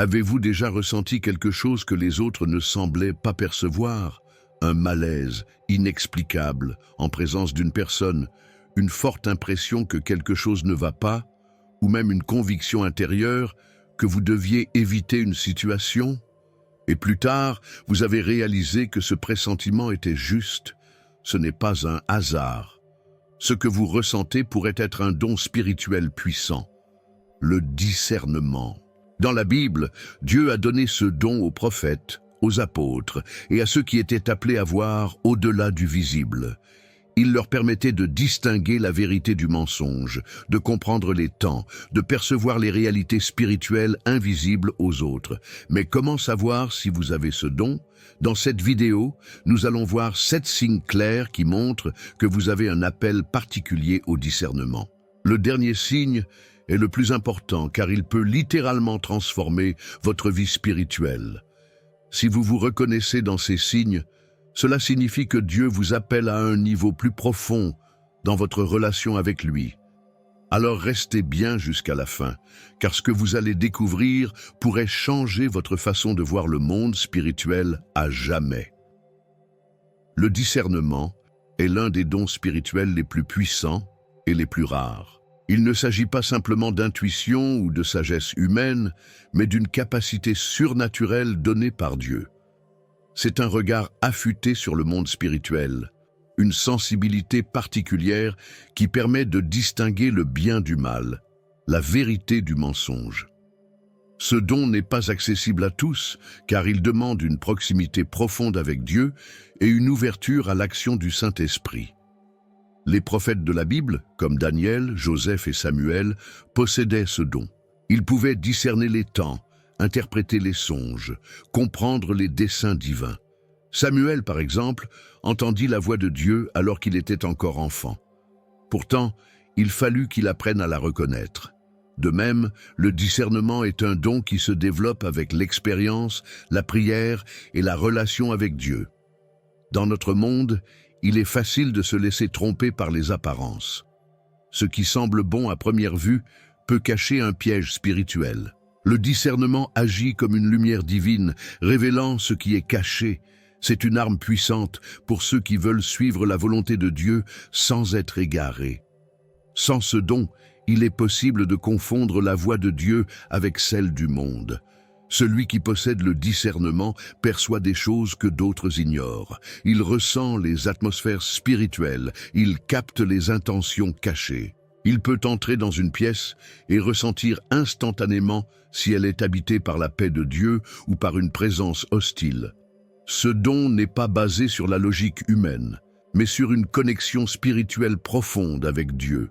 Avez-vous déjà ressenti quelque chose que les autres ne semblaient pas percevoir? Un malaise inexplicable en présence d'une personne, une forte impression que quelque chose ne va pas, ou même une conviction intérieure que vous deviez éviter une situation? Et plus tard, vous avez réalisé que ce pressentiment était juste. Ce n'est pas un hasard. Ce que vous ressentez pourrait être un don spirituel puissant, le discernement. Dans la Bible, Dieu a donné ce don aux prophètes, aux apôtres et à ceux qui étaient appelés à voir au-delà du visible. Il leur permettait de distinguer la vérité du mensonge, de comprendre les temps, de percevoir les réalités spirituelles invisibles aux autres. Mais comment savoir si vous avez ce don? Dans cette vidéo, nous allons voir 7 signes clairs qui montrent que vous avez un appel particulier au discernement. Le dernier signe est le plus important car il peut littéralement transformer votre vie spirituelle. Si vous vous reconnaissez dans ces signes, cela signifie que Dieu vous appelle à un niveau plus profond dans votre relation avec lui. Alors restez bien jusqu'à la fin, car ce que vous allez découvrir pourrait changer votre façon de voir le monde spirituel à jamais. Le discernement est l'un des dons spirituels les plus puissants et les plus rares. Il ne s'agit pas simplement d'intuition ou de sagesse humaine, mais d'une capacité surnaturelle donnée par Dieu. C'est un regard affûté sur le monde spirituel, une sensibilité particulière qui permet de distinguer le bien du mal, la vérité du mensonge. Ce don n'est pas accessible à tous, car il demande une proximité profonde avec Dieu et une ouverture à l'action du Saint-Esprit. Les prophètes de la Bible, comme Daniel, Joseph et Samuel, possédaient ce don. Ils pouvaient discerner les temps, interpréter les songes, comprendre les desseins divins. Samuel, par exemple, entendit la voix de Dieu alors qu'il était encore enfant. Pourtant, il fallut qu'il apprenne à la reconnaître. De même, le discernement est un don qui se développe avec l'expérience, la prière et la relation avec Dieu. Dans notre monde, il est facile de se laisser tromper par les apparences. Ce qui semble bon à première vue peut cacher un piège spirituel. Le discernement agit comme une lumière divine, révélant ce qui est caché. C'est une arme puissante pour ceux qui veulent suivre la volonté de Dieu sans être égarés. Sans ce don, il est possible de confondre la voix de Dieu avec celle du monde. Celui qui possède le discernement perçoit des choses que d'autres ignorent. Il ressent les atmosphères spirituelles, il capte les intentions cachées. Il peut entrer dans une pièce et ressentir instantanément si elle est habitée par la paix de Dieu ou par une présence hostile. Ce don n'est pas basé sur la logique humaine, mais sur une connexion spirituelle profonde avec Dieu.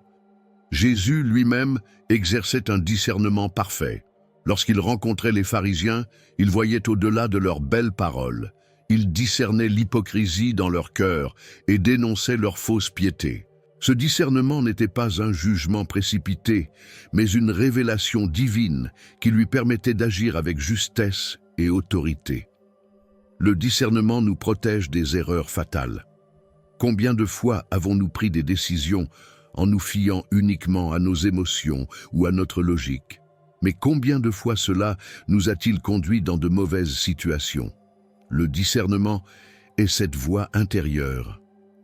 Jésus lui-même exerçait un discernement parfait. Lorsqu'il rencontrait les pharisiens, il voyait au-delà de leurs belles paroles. Il discernait l'hypocrisie dans leur cœur et dénonçait leur fausse piété. Ce discernement n'était pas un jugement précipité, mais une révélation divine qui lui permettait d'agir avec justesse et autorité. Le discernement nous protège des erreurs fatales. Combien de fois avons-nous pris des décisions en nous fiant uniquement à nos émotions ou à notre logique? Mais combien de fois cela nous a-t-il conduits dans de mauvaises situations? Le discernement est cette voix intérieure,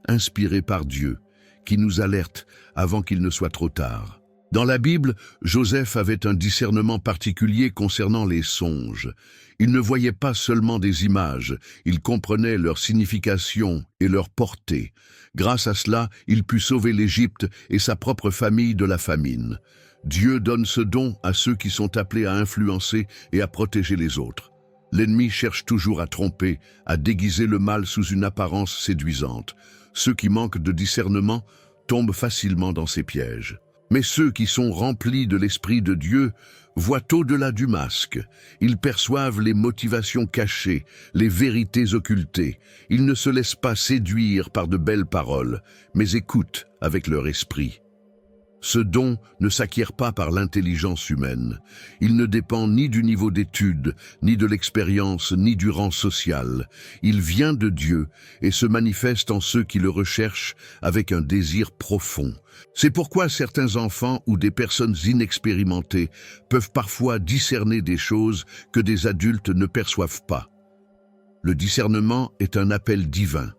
inspirée par Dieu, qui nous alerte avant qu'il ne soit trop tard. Dans la Bible, Joseph avait un discernement particulier concernant les songes. Il ne voyait pas seulement des images, il comprenait leur signification et leur portée. Grâce à cela, il put sauver l'Égypte et sa propre famille de la famine. Dieu donne ce don à ceux qui sont appelés à influencer et à protéger les autres. L'ennemi cherche toujours à tromper, à déguiser le mal sous une apparence séduisante. Ceux qui manquent de discernement tombent facilement dans ces pièges. Mais ceux qui sont remplis de l'Esprit de Dieu voient au-delà du masque. Ils perçoivent les motivations cachées, les vérités occultées. Ils ne se laissent pas séduire par de belles paroles, mais écoutent avec leur esprit. Ce don ne s'acquiert pas par l'intelligence humaine. Il ne dépend ni du niveau d'études, ni de l'expérience, ni du rang social. Il vient de Dieu et se manifeste en ceux qui le recherchent avec un désir profond. C'est pourquoi certains enfants ou des personnes inexpérimentées peuvent parfois discerner des choses que des adultes ne perçoivent pas. Le discernement est un appel divin.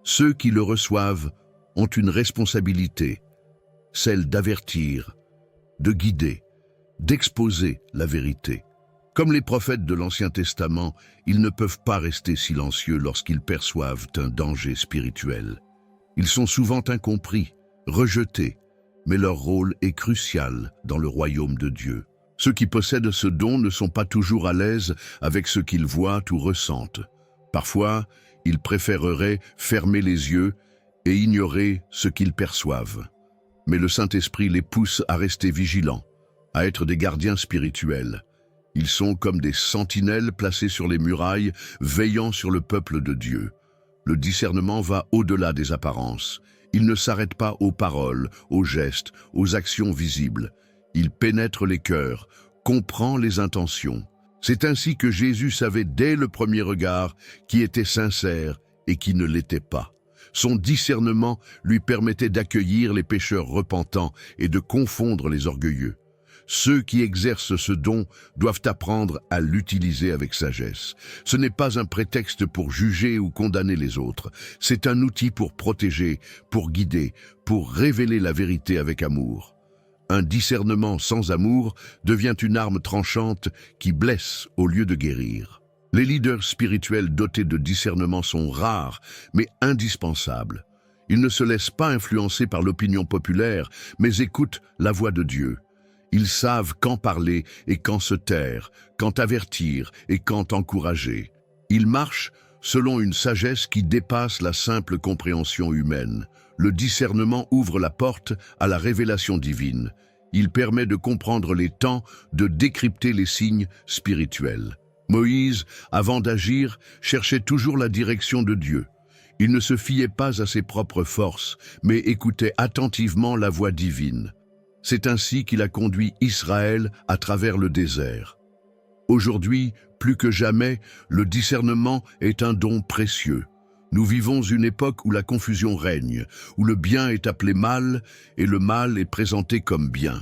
Ceux qui le reçoivent ont une responsabilité, celle d'avertir, de guider, d'exposer la vérité. Comme les prophètes de l'Ancien Testament, ils ne peuvent pas rester silencieux lorsqu'ils perçoivent un danger spirituel. Ils sont souvent incompris, rejetés, mais leur rôle est crucial dans le royaume de Dieu. Ceux qui possèdent ce don ne sont pas toujours à l'aise avec ce qu'ils voient ou ressentent. Parfois, ils préféreraient fermer les yeux et ignorer ce qu'ils perçoivent. Mais le Saint-Esprit les pousse à rester vigilants, à être des gardiens spirituels. Ils sont comme des sentinelles placées sur les murailles, veillant sur le peuple de Dieu. Le discernement va au-delà des apparences. Il ne s'arrête pas aux paroles, aux gestes, aux actions visibles. Il pénètre les cœurs, comprend les intentions. C'est ainsi que Jésus savait dès le premier regard qui était sincère et qui ne l'était pas. Son discernement lui permettait d'accueillir les pécheurs repentants et de confondre les orgueilleux. Ceux qui exercent ce don doivent apprendre à l'utiliser avec sagesse. Ce n'est pas un prétexte pour juger ou condamner les autres. C'est un outil pour protéger, pour guider, pour révéler la vérité avec amour. Un discernement sans amour devient une arme tranchante qui blesse au lieu de guérir. Les leaders spirituels dotés de discernement sont rares, mais indispensables. Ils ne se laissent pas influencer par l'opinion populaire, mais écoutent la voix de Dieu. Ils savent quand parler et quand se taire, quand avertir et quand encourager. Ils marchent selon une sagesse qui dépasse la simple compréhension humaine. Le discernement ouvre la porte à la révélation divine. Il permet de comprendre les temps, de décrypter les signes spirituels. Moïse, avant d'agir, cherchait toujours la direction de Dieu. Il ne se fiait pas à ses propres forces, mais écoutait attentivement la voix divine. C'est ainsi qu'il a conduit Israël à travers le désert. Aujourd'hui, plus que jamais, le discernement est un don précieux. Nous vivons une époque où la confusion règne, où le bien est appelé mal et le mal est présenté comme bien.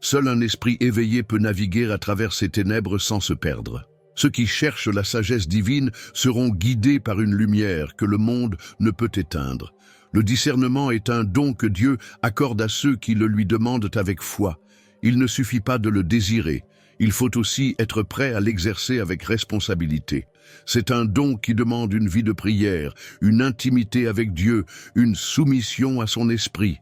Seul un esprit éveillé peut naviguer à travers ces ténèbres sans se perdre. Ceux qui cherchent la sagesse divine seront guidés par une lumière que le monde ne peut éteindre. Le discernement est un don que Dieu accorde à ceux qui le lui demandent avec foi. Il ne suffit pas de le désirer, il faut aussi être prêt à l'exercer avec responsabilité. C'est un don qui demande une vie de prière, une intimité avec Dieu, une soumission à son esprit.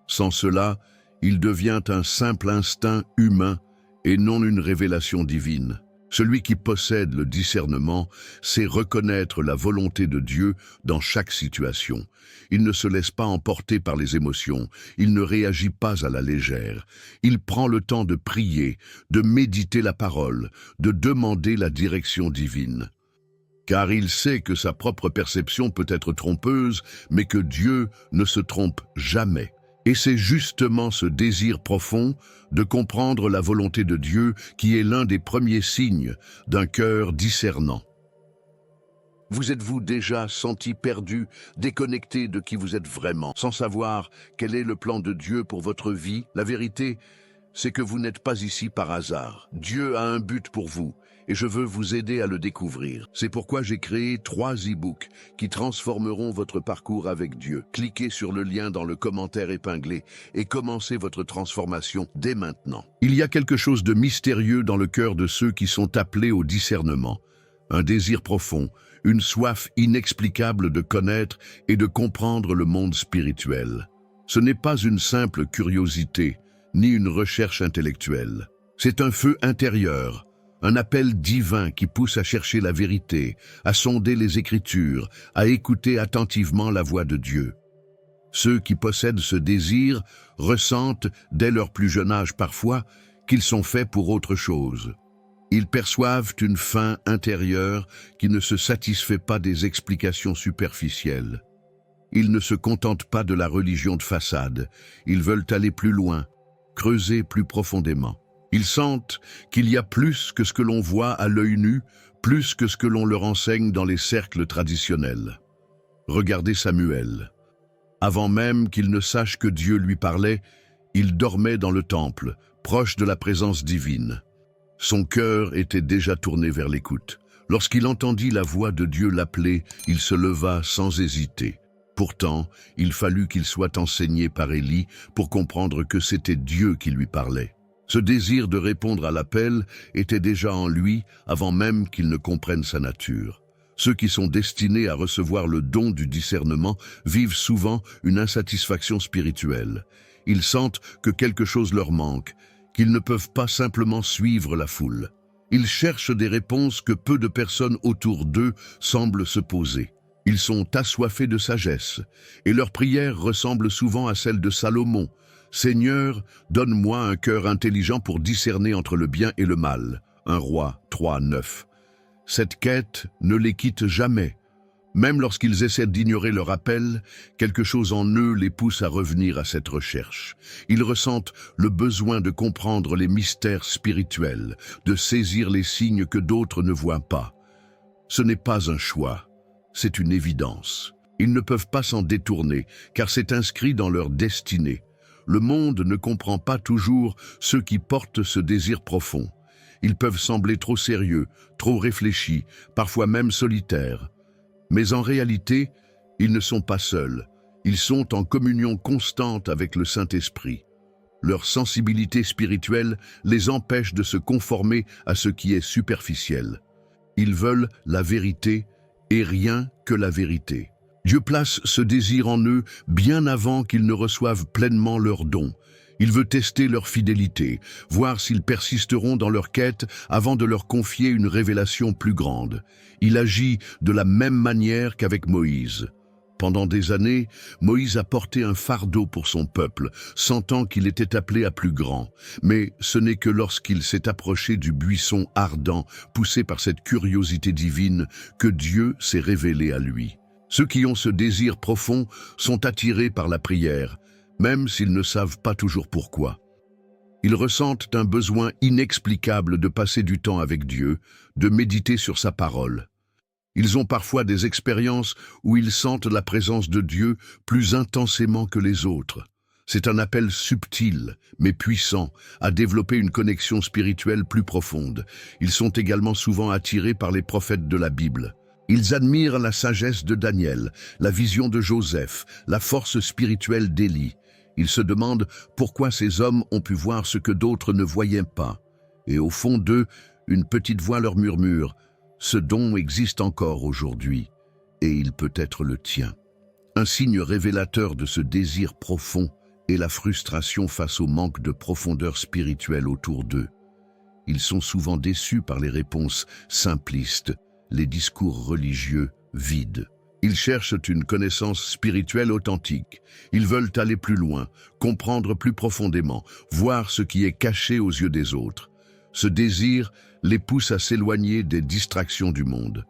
Sans cela, il devient un simple instinct humain et non une révélation divine. Celui qui possède le discernement sait reconnaître la volonté de Dieu dans chaque situation. Il ne se laisse pas emporter par les émotions, il ne réagit pas à la légère. Il prend le temps de prier, de méditer la parole, de demander la direction divine. Car il sait que sa propre perception peut être trompeuse, mais que Dieu ne se trompe jamais. Et c'est justement ce désir profond de comprendre la volonté de Dieu qui est l'un des premiers signes d'un cœur discernant. Vous êtes-vous déjà senti perdu, déconnecté de qui vous êtes vraiment, sans savoir quel est le plan de Dieu pour votre vie? La vérité, c'est que vous n'êtes pas ici par hasard. Dieu a un but pour vous, et je veux vous aider à le découvrir. C'est pourquoi j'ai créé 3 e-books qui transformeront votre parcours avec Dieu. Cliquez sur le lien dans le commentaire épinglé et commencez votre transformation dès maintenant. Il y a quelque chose de mystérieux dans le cœur de ceux qui sont appelés au discernement. Un désir profond, une soif inexplicable de connaître et de comprendre le monde spirituel. Ce n'est pas une simple curiosité, ni une recherche intellectuelle. C'est un feu intérieur, un appel divin qui pousse à chercher la vérité, à sonder les Écritures, à écouter attentivement la voix de Dieu. Ceux qui possèdent ce désir ressentent, dès leur plus jeune âge parfois, qu'ils sont faits pour autre chose. Ils perçoivent une faim intérieure qui ne se satisfait pas des explications superficielles. Ils ne se contentent pas de la religion de façade, ils veulent aller plus loin, creuser plus profondément. Ils sentent qu'il y a plus que ce que l'on voit à l'œil nu, plus que ce que l'on leur enseigne dans les cercles traditionnels. Regardez Samuel. Avant même qu'il ne sache que Dieu lui parlait, il dormait dans le temple, proche de la présence divine. Son cœur était déjà tourné vers l'écoute. Lorsqu'il entendit la voix de Dieu l'appeler, il se leva sans hésiter. Pourtant, il fallut qu'il soit enseigné par Élie pour comprendre que c'était Dieu qui lui parlait. Ce désir de répondre à l'appel était déjà en lui avant même qu'il ne comprenne sa nature. Ceux qui sont destinés à recevoir le don du discernement vivent souvent une insatisfaction spirituelle. Ils sentent que quelque chose leur manque, qu'ils ne peuvent pas simplement suivre la foule. Ils cherchent des réponses que peu de personnes autour d'eux semblent se poser. Ils sont assoiffés de sagesse, et leurs prières ressemblent souvent à celles de Salomon. « Seigneur, donne-moi un cœur intelligent pour discerner entre le bien et le mal. » 1 Roi 3, 9. Cette quête ne les quitte jamais. Même lorsqu'ils essaient d'ignorer leur appel, quelque chose en eux les pousse à revenir à cette recherche. Ils ressentent le besoin de comprendre les mystères spirituels, de saisir les signes que d'autres ne voient pas. Ce n'est pas un choix, c'est une évidence. Ils ne peuvent pas s'en détourner, car c'est inscrit dans leur destinée. Le monde ne comprend pas toujours ceux qui portent ce désir profond. Ils peuvent sembler trop sérieux, trop réfléchis, parfois même solitaires. Mais en réalité, ils ne sont pas seuls. Ils sont en communion constante avec le Saint-Esprit. Leur sensibilité spirituelle les empêche de se conformer à ce qui est superficiel. Ils veulent la vérité et rien que la vérité. Dieu place ce désir en eux bien avant qu'ils ne reçoivent pleinement leur don. Il veut tester leur fidélité, voir s'ils persisteront dans leur quête avant de leur confier une révélation plus grande. Il agit de la même manière qu'avec Moïse. Pendant des années, Moïse a porté un fardeau pour son peuple, sentant qu'il était appelé à plus grand. Mais ce n'est que lorsqu'il s'est approché du buisson ardent, poussé par cette curiosité divine, que Dieu s'est révélé à lui. Ceux qui ont ce désir profond sont attirés par la prière, même s'ils ne savent pas toujours pourquoi. Ils ressentent un besoin inexplicable de passer du temps avec Dieu, de méditer sur sa parole. Ils ont parfois des expériences où ils sentent la présence de Dieu plus intensément que les autres. C'est un appel subtil, mais puissant, à développer une connexion spirituelle plus profonde. Ils sont également souvent attirés par les prophètes de la Bible. Ils admirent la sagesse de Daniel, la vision de Joseph, la force spirituelle d'Élie. Ils se demandent pourquoi ces hommes ont pu voir ce que d'autres ne voyaient pas. Et au fond d'eux, une petite voix leur murmure « Ce don existe encore aujourd'hui, et il peut être le tien. » Un signe révélateur de ce désir profond est la frustration face au manque de profondeur spirituelle autour d'eux. Ils sont souvent déçus par les réponses simplistes, les discours religieux vides. Ils cherchent une connaissance spirituelle authentique. Ils veulent aller plus loin, comprendre plus profondément, voir ce qui est caché aux yeux des autres. Ce désir les pousse à s'éloigner des distractions du monde.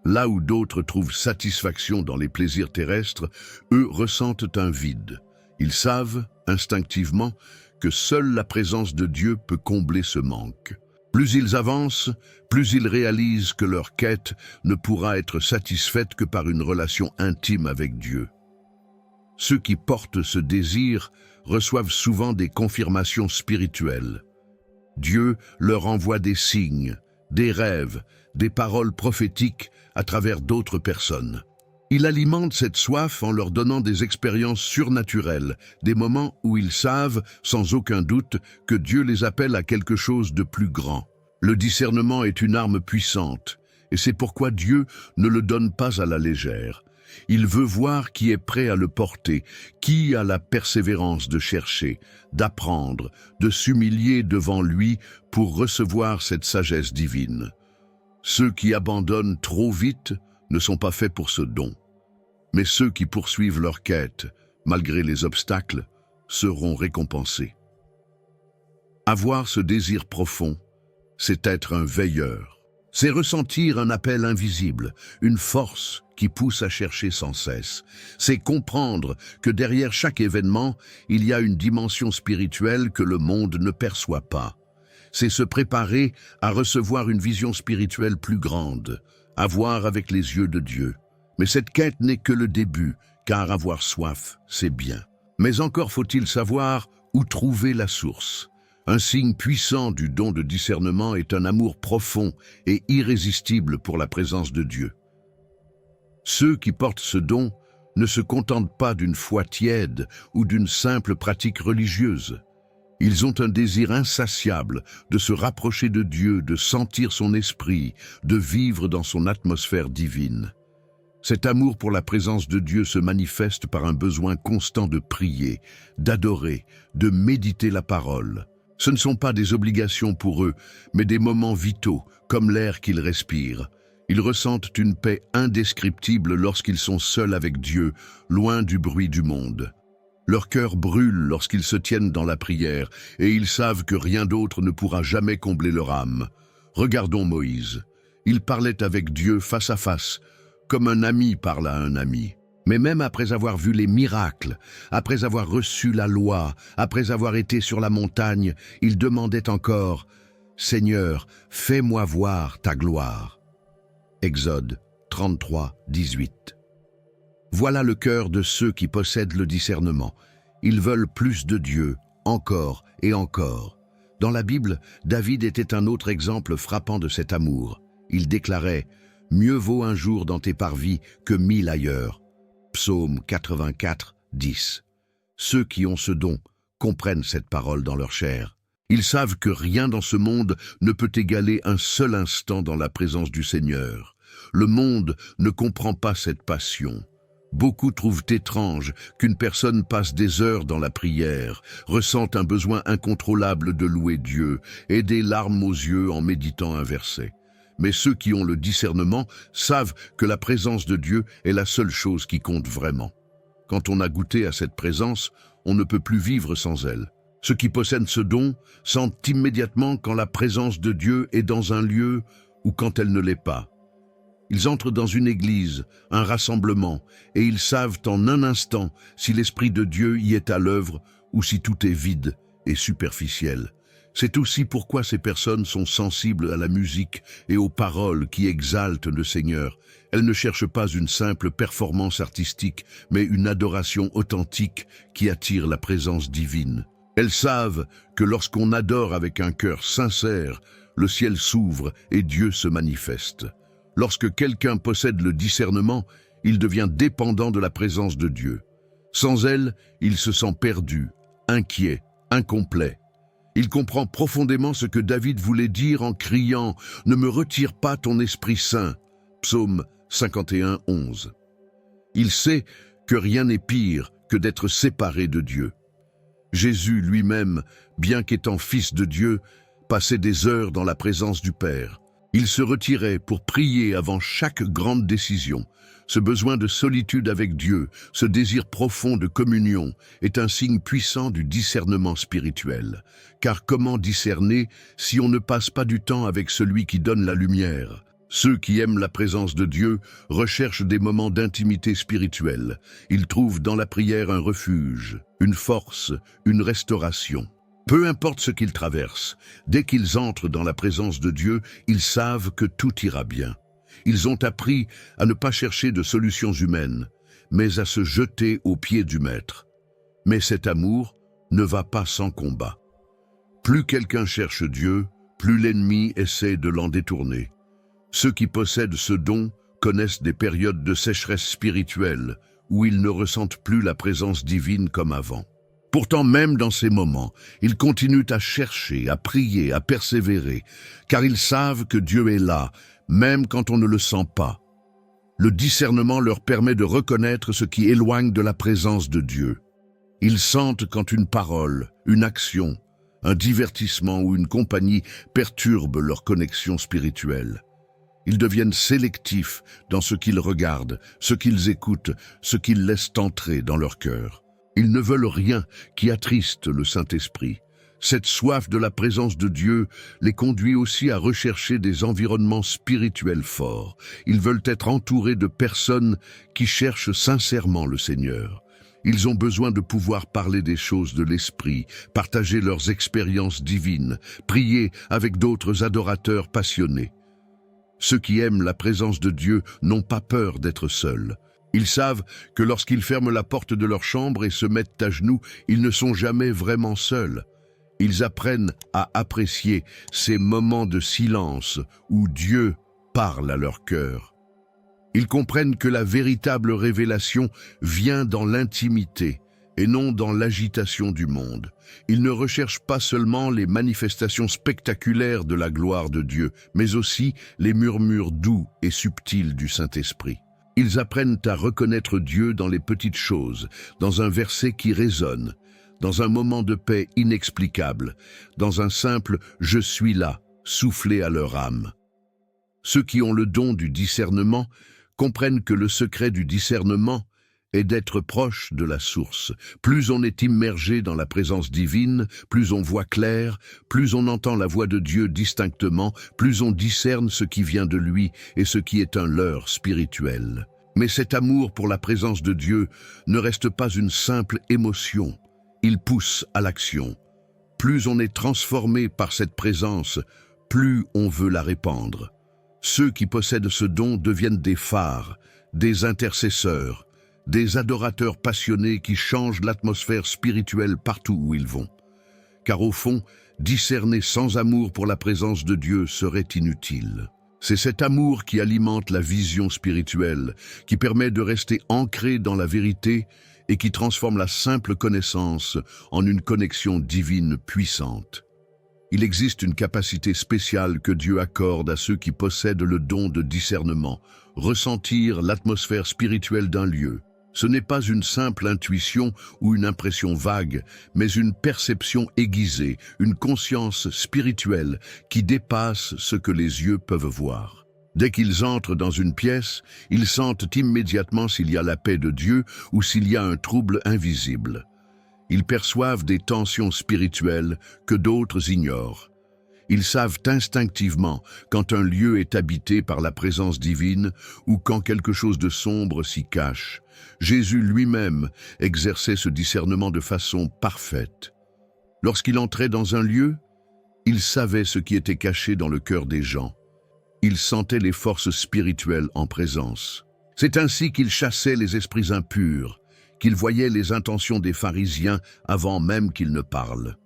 Là où d'autres trouvent satisfaction dans les plaisirs terrestres, eux ressentent un vide. Ils savent, instinctivement, que seule la présence de Dieu peut combler ce manque. Plus ils avancent, plus ils réalisent que leur quête ne pourra être satisfaite que par une relation intime avec Dieu. Ceux qui portent ce désir reçoivent souvent des confirmations spirituelles. Dieu leur envoie des signes, des rêves, des paroles prophétiques à travers d'autres personnes. Il alimente cette soif en leur donnant des expériences surnaturelles, des moments où ils savent, sans aucun doute, que Dieu les appelle à quelque chose de plus grand. Le discernement est une arme puissante, et c'est pourquoi Dieu ne le donne pas à la légère. Il veut voir qui est prêt à le porter, qui a la persévérance de chercher, d'apprendre, de s'humilier devant lui pour recevoir cette sagesse divine. Ceux qui abandonnent trop vite ne sont pas faits pour ce don. Mais ceux qui poursuivent leur quête, malgré les obstacles, seront récompensés. Avoir ce désir profond, c'est être un veilleur. C'est ressentir un appel invisible, une force qui pousse à chercher sans cesse. C'est comprendre que derrière chaque événement, il y a une dimension spirituelle que le monde ne perçoit pas. C'est se préparer à recevoir une vision spirituelle plus grande, à voir avec les yeux de Dieu. Mais cette quête n'est que le début, car avoir soif, c'est bien. Mais encore faut-il savoir où trouver la source. Un signe puissant du don de discernement est un amour profond et irrésistible pour la présence de Dieu. Ceux qui portent ce don ne se contentent pas d'une foi tiède ou d'une simple pratique religieuse. Ils ont un désir insatiable de se rapprocher de Dieu, de sentir son esprit, de vivre dans son atmosphère divine. Cet amour pour la présence de Dieu se manifeste par un besoin constant de prier, d'adorer, de méditer la parole. Ce ne sont pas des obligations pour eux, mais des moments vitaux, comme l'air qu'ils respirent. Ils ressentent une paix indescriptible lorsqu'ils sont seuls avec Dieu, loin du bruit du monde. Leur cœur brûle lorsqu'ils se tiennent dans la prière, et ils savent que rien d'autre ne pourra jamais combler leur âme. Regardons Moïse. Il parlait avec Dieu face à face, comme un ami parle à un ami. Mais même après avoir vu les miracles, après avoir reçu la loi, après avoir été sur la montagne, il demandait encore « Seigneur, fais-moi voir ta gloire ». Exode 33, 18. Voilà le cœur de ceux qui possèdent le discernement. Ils veulent plus de Dieu, encore et encore. Dans la Bible, David était un autre exemple frappant de cet amour. Il déclarait « Mieux vaut un jour dans tes parvis que 1000 ailleurs ». Psaume 84, 10. Ceux qui ont ce don comprennent cette parole dans leur chair. Ils savent que rien dans ce monde ne peut égaler un seul instant dans la présence du Seigneur. Le monde ne comprend pas cette passion. Beaucoup trouvent étrange qu'une personne passe des heures dans la prière, ressente un besoin incontrôlable de louer Dieu et des larmes aux yeux en méditant un verset. Mais ceux qui ont le discernement savent que la présence de Dieu est la seule chose qui compte vraiment. Quand on a goûté à cette présence, on ne peut plus vivre sans elle. Ceux qui possèdent ce don sentent immédiatement quand la présence de Dieu est dans un lieu ou quand elle ne l'est pas. Ils entrent dans une église, un rassemblement, et ils savent en un instant si l'Esprit de Dieu y est à l'œuvre ou si tout est vide et superficiel. C'est aussi pourquoi ces personnes sont sensibles à la musique et aux paroles qui exaltent le Seigneur. Elles ne cherchent pas une simple performance artistique, mais une adoration authentique qui attire la présence divine. Elles savent que lorsqu'on adore avec un cœur sincère, le ciel s'ouvre et Dieu se manifeste. Lorsque quelqu'un possède le discernement, il devient dépendant de la présence de Dieu. Sans elle, il se sent perdu, inquiet, incomplet. Il comprend profondément ce que David voulait dire en criant « Ne me retire pas ton Esprit Saint » Psaume 51, 11. Il sait que rien n'est pire que d'être séparé de Dieu. Jésus lui-même, bien qu'étant fils de Dieu, passait des heures dans la présence du Père. Il se retirait pour prier avant chaque grande décision. Ce besoin de solitude avec Dieu, ce désir profond de communion, est un signe puissant du discernement spirituel. Car comment discerner si on ne passe pas du temps avec celui qui donne la lumière ? Ceux qui aiment la présence de Dieu recherchent des moments d'intimité spirituelle. Ils trouvent dans la prière un refuge, une force, une restauration. Peu importe ce qu'ils traversent, dès qu'ils entrent dans la présence de Dieu, ils savent que tout ira bien. Ils ont appris à ne pas chercher de solutions humaines, mais à se jeter aux pieds du Maître. Mais cet amour ne va pas sans combat. Plus quelqu'un cherche Dieu, plus l'ennemi essaie de l'en détourner. Ceux qui possèdent ce don connaissent des périodes de sécheresse spirituelle où ils ne ressentent plus la présence divine comme avant. Pourtant, même dans ces moments, ils continuent à chercher, à prier, à persévérer, car ils savent que Dieu est là, même quand on ne le sent pas. Le discernement leur permet de reconnaître ce qui éloigne de la présence de Dieu. Ils sentent quand une parole, une action, un divertissement ou une compagnie perturbe leur connexion spirituelle. Ils deviennent sélectifs dans ce qu'ils regardent, ce qu'ils écoutent, ce qu'ils laissent entrer dans leur cœur. Ils ne veulent rien qui attriste le Saint-Esprit. Cette soif de la présence de Dieu les conduit aussi à rechercher des environnements spirituels forts. Ils veulent être entourés de personnes qui cherchent sincèrement le Seigneur. Ils ont besoin de pouvoir parler des choses de l'esprit, partager leurs expériences divines, prier avec d'autres adorateurs passionnés. Ceux qui aiment la présence de Dieu n'ont pas peur d'être seuls. Ils savent que lorsqu'ils ferment la porte de leur chambre et se mettent à genoux, ils ne sont jamais vraiment seuls. Ils apprennent à apprécier ces moments de silence où Dieu parle à leur cœur. Ils comprennent que la véritable révélation vient dans l'intimité et non dans l'agitation du monde. Ils ne recherchent pas seulement les manifestations spectaculaires de la gloire de Dieu, mais aussi les murmures doux et subtils du Saint-Esprit. Ils apprennent à reconnaître Dieu dans les petites choses, dans un verset qui résonne, dans un moment de paix inexplicable, dans un simple « je suis là » soufflé à leur âme. Ceux qui ont le don du discernement comprennent que le secret du discernement est d'être proche de la source. Plus on est immergé dans la présence divine, plus on voit clair, plus on entend la voix de Dieu distinctement, plus on discerne ce qui vient de lui et ce qui est un leurre spirituel. Mais cet amour pour la présence de Dieu ne reste pas une simple émotion. Il pousse à l'action. Plus on est transformé par cette présence, plus on veut la répandre. Ceux qui possèdent ce don deviennent des phares, des intercesseurs, des adorateurs passionnés qui changent l'atmosphère spirituelle partout où ils vont. Car au fond, discerner sans amour pour la présence de Dieu serait inutile. C'est cet amour qui alimente la vision spirituelle, qui permet de rester ancré dans la vérité et qui transforme la simple connaissance en une connexion divine puissante. Il existe une capacité spéciale que Dieu accorde à ceux qui possèdent le don de discernement, ressentir l'atmosphère spirituelle d'un lieu. Ce n'est pas une simple intuition ou une impression vague, mais une perception aiguisée, une conscience spirituelle qui dépasse ce que les yeux peuvent voir. Dès qu'ils entrent dans une pièce, ils sentent immédiatement s'il y a la paix de Dieu ou s'il y a un trouble invisible. Ils perçoivent des tensions spirituelles que d'autres ignorent. Ils savent instinctivement quand un lieu est habité par la présence divine ou quand quelque chose de sombre s'y cache. Jésus lui-même exerçait ce discernement de façon parfaite. Lorsqu'il entrait dans un lieu, il savait ce qui était caché dans le cœur des gens. Il sentait les forces spirituelles en présence. C'est ainsi qu'il chassait les esprits impurs, qu'il voyait les intentions des pharisiens avant même qu'ils ne parlent.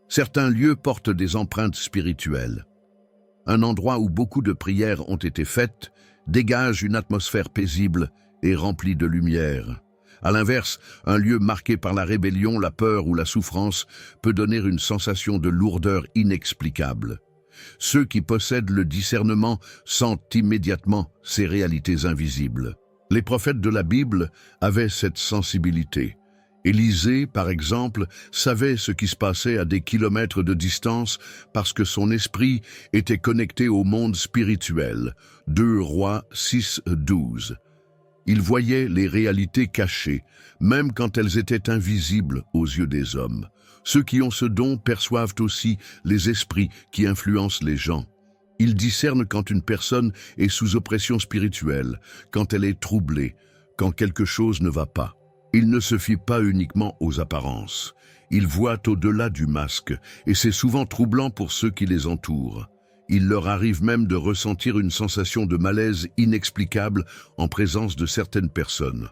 Certains lieux portent des empreintes spirituelles. Un endroit où beaucoup de prières ont été faites dégage une atmosphère paisible et remplie de lumière. À l'inverse, un lieu marqué par la rébellion, la peur ou la souffrance peut donner une sensation de lourdeur inexplicable. Ceux qui possèdent le discernement sentent immédiatement ces réalités invisibles. Les prophètes de la Bible avaient cette sensibilité. Élisée, par exemple, savait ce qui se passait à des kilomètres de distance parce que son esprit était connecté au monde spirituel. 2 Rois 6, 12. Il voyait les réalités cachées, même quand elles étaient invisibles aux yeux des hommes. Ceux qui ont ce don perçoivent aussi les esprits qui influencent les gens. Ils discernent quand une personne est sous oppression spirituelle, quand elle est troublée, quand quelque chose ne va pas. Ils ne se fient pas uniquement aux apparences. Ils voient au-delà du masque, et c'est souvent troublant pour ceux qui les entourent. Il leur arrive même de ressentir une sensation de malaise inexplicable en présence de certaines personnes.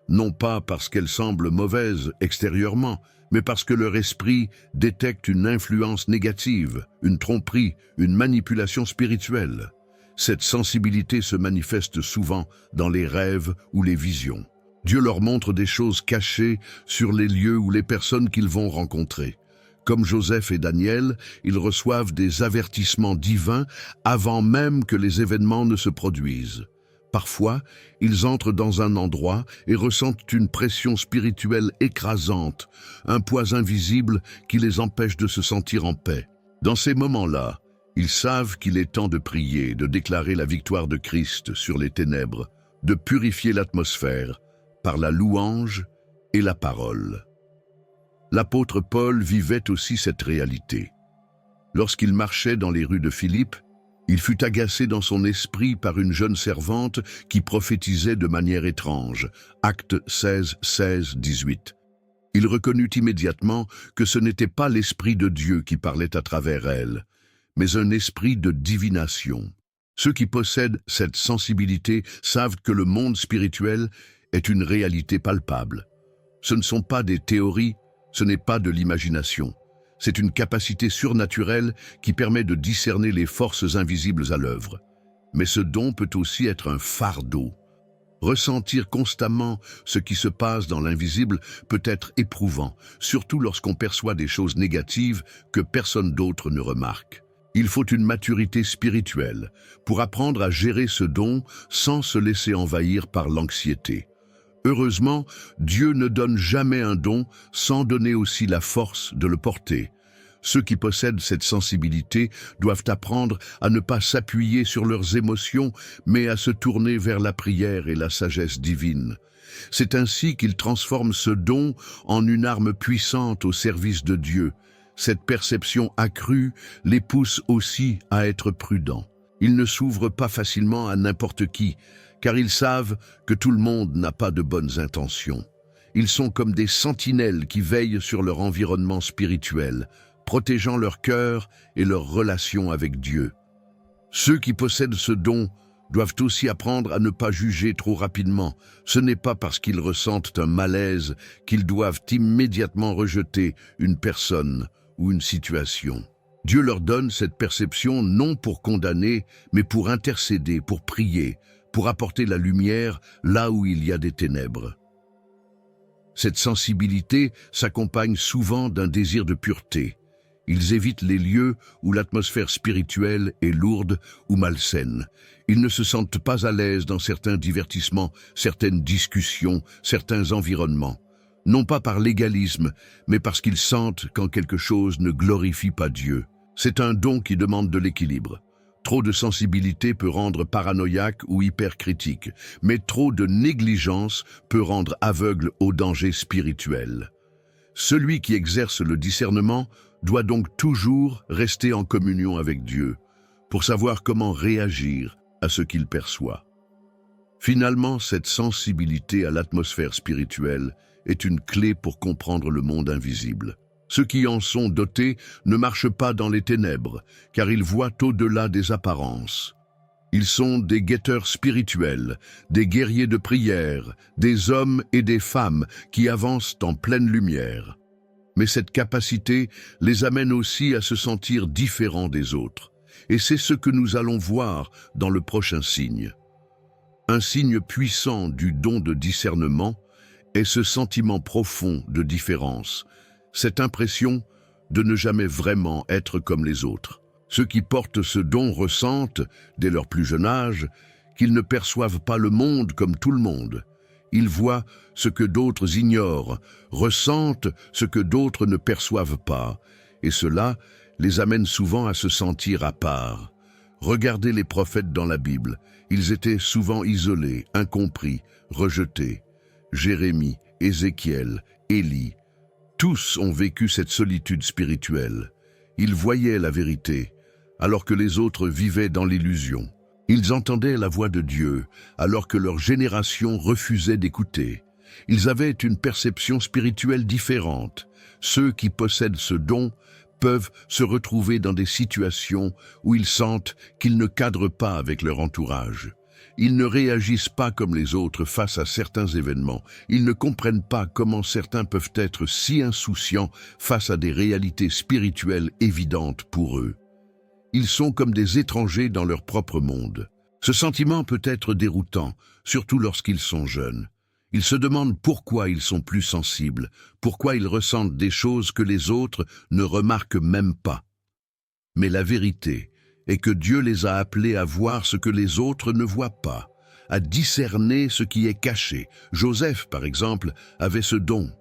Non pas parce qu'elles semblent mauvaises extérieurement, mais parce que leur esprit détecte une influence négative, une tromperie, une manipulation spirituelle. Cette sensibilité se manifeste souvent dans les rêves ou les visions. Dieu leur montre des choses cachées sur les lieux ou les personnes qu'ils vont rencontrer. Comme Joseph et Daniel, ils reçoivent des avertissements divins avant même que les événements ne se produisent. Parfois, ils entrent dans un endroit et ressentent une pression spirituelle écrasante, un poids invisible qui les empêche de se sentir en paix. Dans ces moments-là, ils savent qu'il est temps de prier, de déclarer la victoire de Christ sur les ténèbres, de purifier l'atmosphère par la louange et la parole. L'apôtre Paul vivait aussi cette réalité. Lorsqu'il marchait dans les rues de Philippe, il fut agacé dans son esprit par une jeune servante qui prophétisait de manière étrange. Actes 16, 16, 18. Il reconnut immédiatement que ce n'était pas l'Esprit de Dieu qui parlait à travers elle, mais un esprit de divination. Ceux qui possèdent cette sensibilité savent que le monde spirituel est une réalité palpable. Ce ne sont pas des théories, ce n'est pas de l'imagination. C'est une capacité surnaturelle qui permet de discerner les forces invisibles à l'œuvre. Mais ce don peut aussi être un fardeau. Ressentir constamment ce qui se passe dans l'invisible peut être éprouvant, surtout lorsqu'on perçoit des choses négatives que personne d'autre ne remarque. Il faut une maturité spirituelle pour apprendre à gérer ce don sans se laisser envahir par l'anxiété. Heureusement, Dieu ne donne jamais un don sans donner aussi la force de le porter. Ceux qui possèdent cette sensibilité doivent apprendre à ne pas s'appuyer sur leurs émotions, mais à se tourner vers la prière et la sagesse divine. C'est ainsi qu'ils transforment ce don en une arme puissante au service de Dieu. Cette perception accrue les pousse aussi à être prudents. Ils ne s'ouvrent pas facilement à n'importe qui, car ils savent que tout le monde n'a pas de bonnes intentions. Ils sont comme des sentinelles qui veillent sur leur environnement spirituel, protégeant leur cœur et leur relation avec Dieu. Ceux qui possèdent ce don doivent aussi apprendre à ne pas juger trop rapidement. Ce n'est pas parce qu'ils ressentent un malaise qu'ils doivent immédiatement rejeter une personne ou une situation. Dieu leur donne cette perception non pour condamner, mais pour intercéder, pour prier, pour apporter la lumière là où il y a des ténèbres. Cette sensibilité s'accompagne souvent d'un désir de pureté. Ils évitent les lieux où l'atmosphère spirituelle est lourde ou malsaine. Ils ne se sentent pas à l'aise dans certains divertissements, certaines discussions, certains environnements. Non pas par légalisme, mais parce qu'ils sentent quand quelque chose ne glorifie pas Dieu. C'est un don qui demande de l'équilibre. Trop de sensibilité peut rendre paranoïaque ou hypercritique, mais trop de négligence peut rendre aveugle au danger spirituel. Celui qui exerce le discernement doit donc toujours rester en communion avec Dieu pour savoir comment réagir à ce qu'il perçoit. Finalement, cette sensibilité à l'atmosphère spirituelle est une clé pour comprendre le monde invisible. Ceux qui en sont dotés ne marchent pas dans les ténèbres, car ils voient au-delà des apparences. Ils sont des guetteurs spirituels, des guerriers de prière, des hommes et des femmes qui avancent en pleine lumière. Mais cette capacité les amène aussi à se sentir différents des autres. Et c'est ce que nous allons voir dans le prochain signe. Un signe puissant du don de discernement est ce sentiment profond de différence, cette impression de ne jamais vraiment être comme les autres. Ceux qui portent ce don ressentent, dès leur plus jeune âge, qu'ils ne perçoivent pas le monde comme tout le monde. Ils voient ce que d'autres ignorent, ressentent ce que d'autres ne perçoivent pas, et cela les amène souvent à se sentir à part. Regardez les prophètes dans la Bible, ils étaient souvent isolés, incompris, rejetés. Jérémie, Ézéchiel, Élie, tous ont vécu cette solitude spirituelle. Ils voyaient la vérité, alors que les autres vivaient dans l'illusion. Ils entendaient la voix de Dieu, alors que leur génération refusait d'écouter. Ils avaient une perception spirituelle différente. Ceux qui possèdent ce don peuvent se retrouver dans des situations où ils sentent qu'ils ne cadrent pas avec leur entourage. Ils ne réagissent pas comme les autres face à certains événements. Ils ne comprennent pas comment certains peuvent être si insouciants face à des réalités spirituelles évidentes pour eux. Ils sont comme des étrangers dans leur propre monde. Ce sentiment peut être déroutant, surtout lorsqu'ils sont jeunes. Ils se demandent pourquoi ils sont plus sensibles, pourquoi ils ressentent des choses que les autres ne remarquent même pas. Mais la vérité est que Dieu les a appelés à voir ce que les autres ne voient pas, à discerner ce qui est caché. Joseph, par exemple, avait ce don.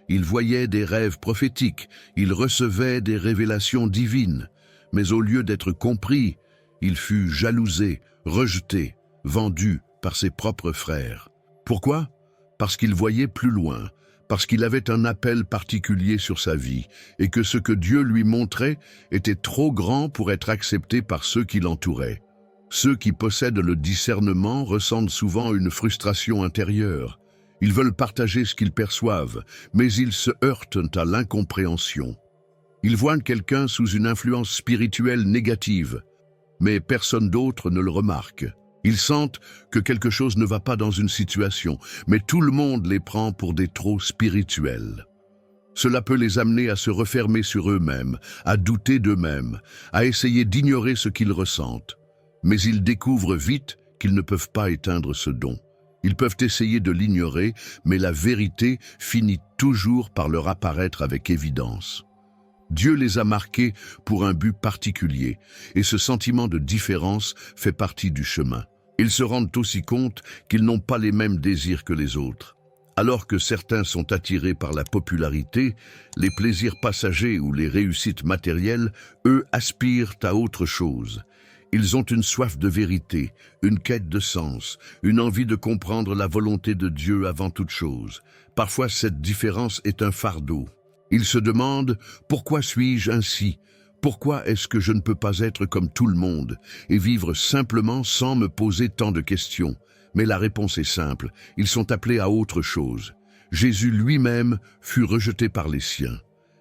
Il voyait des rêves prophétiques, il recevait des révélations divines, mais au lieu d'être compris, il fut jalousé, rejeté, vendu par ses propres frères. Pourquoi ? Parce qu'il voyait plus loin, parce qu'il avait un appel particulier sur sa vie et que ce que Dieu lui montrait était trop grand pour être accepté par ceux qui l'entouraient. Ceux qui possèdent le discernement ressentent souvent une frustration intérieure. Ils veulent partager ce qu'ils perçoivent, mais ils se heurtent à l'incompréhension. Ils voient quelqu'un sous une influence spirituelle négative, mais personne d'autre ne le remarque. Ils sentent que quelque chose ne va pas dans une situation, mais tout le monde les prend pour des trop spirituels. Cela peut les amener à se refermer sur eux-mêmes, à douter d'eux-mêmes, à essayer d'ignorer ce qu'ils ressentent. Mais ils découvrent vite qu'ils ne peuvent pas éteindre ce don. Ils peuvent essayer de l'ignorer, mais la vérité finit toujours par leur apparaître avec évidence. Dieu les a marqués pour un but particulier, et ce sentiment de différence fait partie du chemin. Ils se rendent aussi compte qu'ils n'ont pas les mêmes désirs que les autres. Alors que certains sont attirés par la popularité, les plaisirs passagers ou les réussites matérielles, eux aspirent à autre chose. Ils ont une soif de vérité, une quête de sens, une envie de comprendre la volonté de Dieu avant toute chose. Parfois, cette différence est un fardeau. Ils se demandent « Pourquoi suis-je ainsi ? Pourquoi est-ce que je ne peux pas être comme tout le monde et vivre simplement sans me poser tant de questions ?» Mais la réponse est simple, ils sont appelés à autre chose. Jésus lui-même fut rejeté par les siens.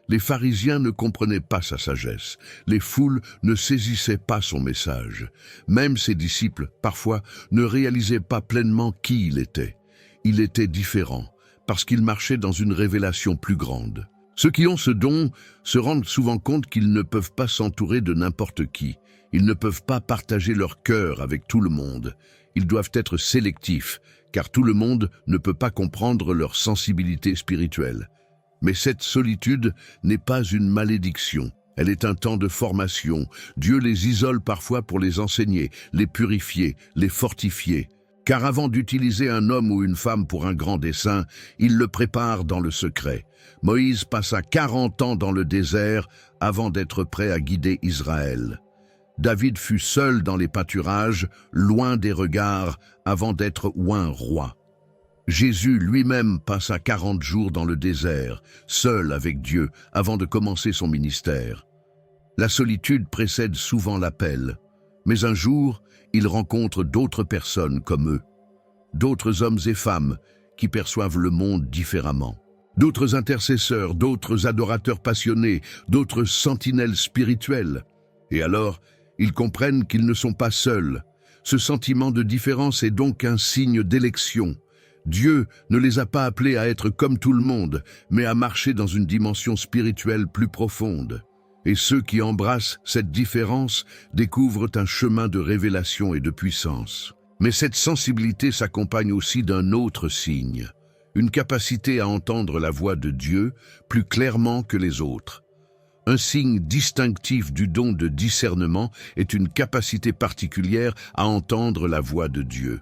Les pharisiens ne comprenaient pas sa sagesse. Les foules ne saisissaient pas son message. Même ses disciples, parfois, ne réalisaient pas pleinement qui il était. Il était différent, parce qu'il marchait dans une révélation plus grande. Ceux qui ont ce don se rendent souvent compte qu'ils ne peuvent pas s'entourer de n'importe qui. Ils ne peuvent pas partager leur cœur avec tout le monde. Ils doivent être sélectifs, car tout le monde ne peut pas comprendre leur sensibilité spirituelle. Mais cette solitude n'est pas une malédiction. Elle est un temps de formation. Dieu les isole parfois pour les enseigner, les purifier, les fortifier. Car avant d'utiliser un homme ou une femme pour un grand dessein, il le prépare dans le secret. Moïse passa 40 ans dans le désert avant d'être prêt à guider Israël. David fut seul dans les pâturages, loin des regards, avant d'être oint roi. Jésus lui-même passa 40 jours dans le désert, seul avec Dieu, avant de commencer son ministère. La solitude précède souvent l'appel, mais un jour, il rencontre d'autres personnes comme eux, d'autres hommes et femmes qui perçoivent le monde différemment, d'autres intercesseurs, d'autres adorateurs passionnés, d'autres sentinelles spirituelles. Et alors, ils comprennent qu'ils ne sont pas seuls. Ce sentiment de différence est donc un signe d'élection. Dieu ne les a pas appelés à être comme tout le monde, mais à marcher dans une dimension spirituelle plus profonde. Et ceux qui embrassent cette différence découvrent un chemin de révélation et de puissance. Mais cette sensibilité s'accompagne aussi d'un autre signe, une capacité à entendre la voix de Dieu plus clairement que les autres. Un signe distinctif du don de discernement est une capacité particulière à entendre la voix de Dieu.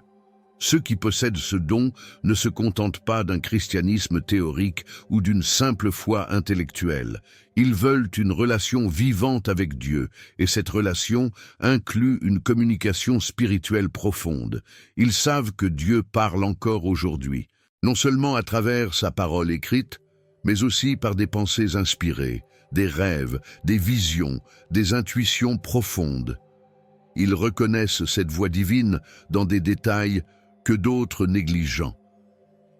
Ceux qui possèdent ce don ne se contentent pas d'un christianisme théorique ou d'une simple foi intellectuelle. Ils veulent une relation vivante avec Dieu, et cette relation inclut une communication spirituelle profonde. Ils savent que Dieu parle encore aujourd'hui, non seulement à travers sa parole écrite, mais aussi par des pensées inspirées, des rêves, des visions, des intuitions profondes. Ils reconnaissent cette voix divine dans des détails que d'autres négligent.